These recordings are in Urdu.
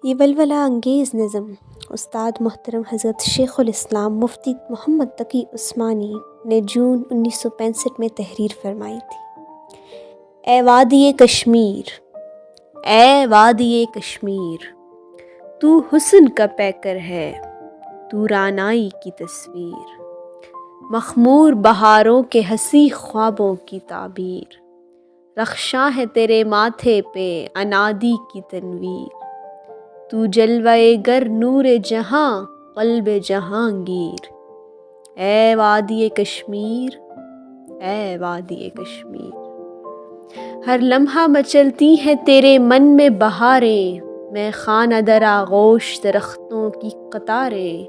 یہ ولولہ انگیز نظم استاد محترم حضرت شیخ الاسلام مفتی محمد تقی عثمانی نے جون 1965 میں تحریر فرمائی تھی۔ اے وادی کشمیر، اے وادی کشمیر، تو حسن کا پیکر ہے، تو رعنائی کی تصویر، مخمور بہاروں کے حسی خوابوں کی تعبیر، رخشاں ہے تیرے ماتھے پہ عنادی کی تنویر، تو جلوہ گر نور جہاں قلب جہانگیر، اے وادی کشمیر، اے وادی کشمیر۔ ہر لمحہ مچلتی ہیں تیرے من میں بہاریں، میں خانہ در آغوش درختوں کی قطاریں،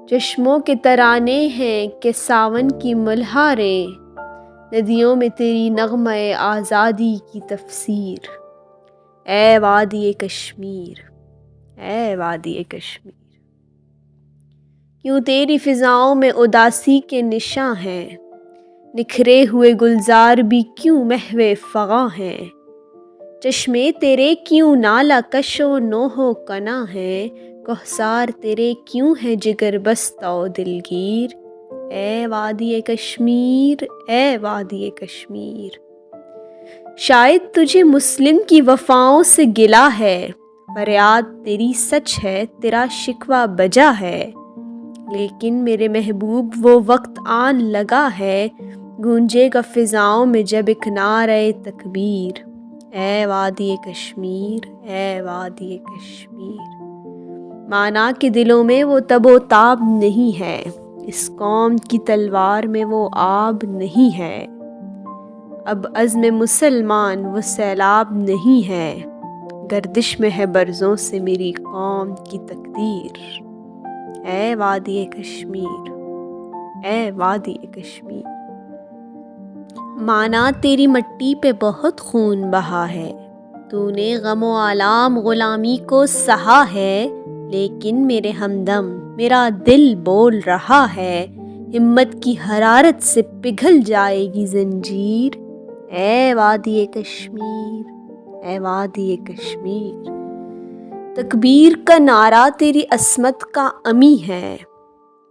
چشموں کے ترانے ہیں کہ ساون کی ملہاریں، ندیوں میں تیری نغمہ آزادی کی تفسیر، اے وادی کشمیر، اے وادی کشمیر۔ کیوں تیری فضاؤں میں اداسی کے نشاں ہیں، نکھرے ہوئے گلزار بھی کیوں محو فغاں ہیں، چشمے تیرے کیوں نالا کش و نوح و کنا ہیں، کوثار تیرے کیوں ہیں جگر بستہ و دلگیر، اے وادی کشمیر، اے وادی کشمیر۔ شاید تجھے مسلم کی وفاؤں سے گلہ ہے، فریاد تیری سچ ہے، تیرا شکوہ بجا ہے، لیکن میرے محبوب وہ وقت آن لگا ہے، گونجے گا فضاؤں میں جب ایک نعرہ تکبیر، اے وادی کشمیر، اے وادی کشمیر۔ مانا کہ دلوں میں وہ تب و تاب نہیں ہے، اس قوم کی تلوار میں وہ آب نہیں ہے، اب عزم مسلمان وہ سیلاب نہیں ہے، گردش میں ہے برزوں سے میری قوم کی تقدیر، اے وادی کشمیر، اے وادی کشمیر۔ مانا تیری مٹی پہ بہت خون بہا ہے، تو نے غم و آلام غلامی کو سہا ہے، لیکن میرے ہمدم میرا دل بول رہا ہے، ہمت کی حرارت سے پگھل جائے گی زنجیر، اے وادی کشمیر، اے وادی کشمیر۔ تکبیر کا نعرہ تیری عصمت کا امی ہے،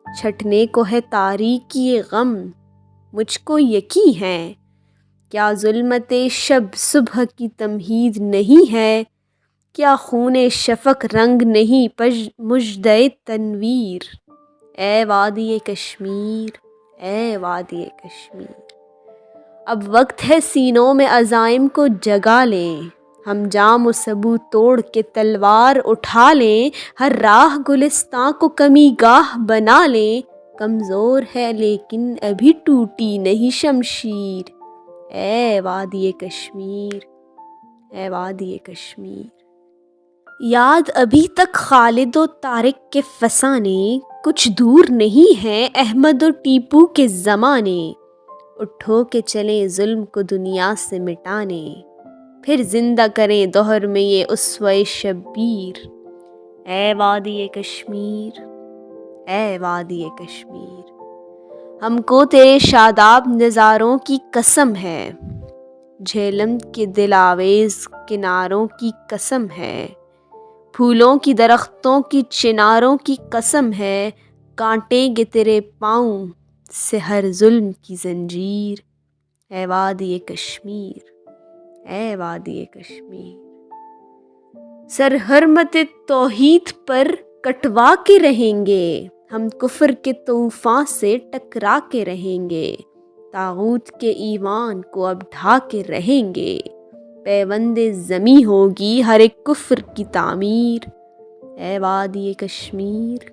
چھٹنے کو ہے تاریکی غم مجھ کو یقیں ہے، کیا ظلمت شب صبح کی تمہید نہیں ہے، کیا خون شفق رنگ نہیں مژدہ تنویر، اے وادی کشمیر، اے وادی کشمیر۔ اب وقت ہے سینوں میں عزائم کو جگا لیں، ہم جام و سبو توڑ کے تلوار اٹھا لیں، ہر راہ گلستاں کو کمی گاہ بنا لیں، کمزور ہے لیکن ابھی ٹوٹی نہیں شمشیر، اے وادی کشمیر، اے وادی کشمیر۔ یاد ابھی تک خالد و طارق کے فسانے، کچھ دور نہیں ہیں احمد و ٹیپو کے زمانے، اٹھو کہ چلیں ظلم کو دنیا سے مٹانے، پھر زندہ کریں دہر میں یہ اسوہ شبیر، اے وادی کشمیر، اے وادی کشمیر۔ ہم کو تیرے شاداب نظاروں کی قسم ہے، جھیلم کے دل آویز کناروں کی قسم ہے، پھولوں کی درختوں کی چناروں کی قسم ہے، کانٹیں گے تیرے پاؤں سے ہر ظلم کی زنجیر، اے وادی کشمیر، اے وادی کشمیر۔ سر حرمت توحید پر کٹوا کے رہیں گے، ہم کفر کے طوفان سے ٹکرا کے رہیں گے، طاغوت کے ایوان کو اب ڈھا کے رہیں گے، پیوند زمیں ہوگی ہر ایک کفر کی تعمیر، اے وادی کشمیر،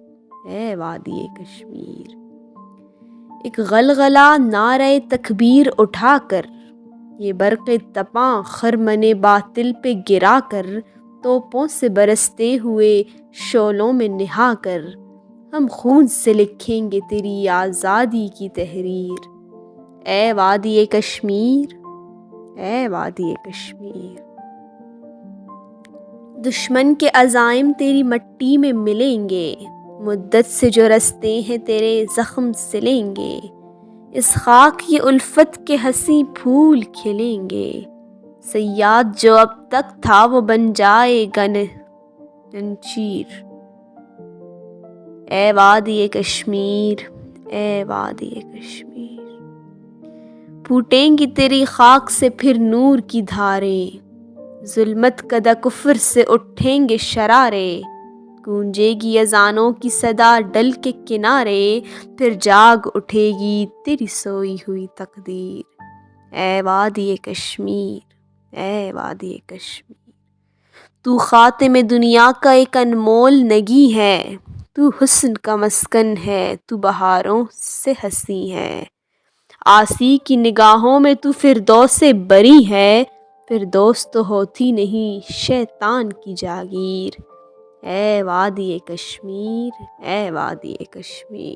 اے وادی کشمیر۔ ایک غلغلہ نعرہ تکبیر اٹھا کر، یہ برق تپاں خرمن باطل پہ گرا کر، توپوں سے برستے ہوئے شعلوں میں نہا کر، ہم خون سے لکھیں گے تیری آزادی کی تحریر، اے وادی کشمیر، اے وادی کشمیر۔ دشمن کے عزائم تیری مٹی میں ملیں گے، مدت سے جو رستے ہیں تیرے زخم سلیں گے، اس خاک کی الفت کے حسین پھول کھلیں گے، صیاد جو اب تک تھا وہ بن جائے گا جنشیر۔ اے وادی کشمیر، اے وادی کشمیر، پھوٹیں گی تیری خاک سے پھر نور کی دھاریں، ظلمت کدہ کفر سے اٹھیں گے شرارے، گونجے گی اذانوں کی صدا ڈل کے کنارے، پھر جاگ اٹھے گی تیری سوئی ہوئی تقدیر۔ اے وادی کشمیر، اے وادی کشمیر، تو خاتم دنیا کا ایک انمول نگی ہے، تو حسن کا مسکن ہے، تو بہاروں سے ہنسی ہے، عاصی کی نگاہوں میں تو فردوس بری ہے، فردوس تو ہوتی نہیں شیطان کی جاگیر۔ اے وادی کشمیر، اے وادی کشمیر۔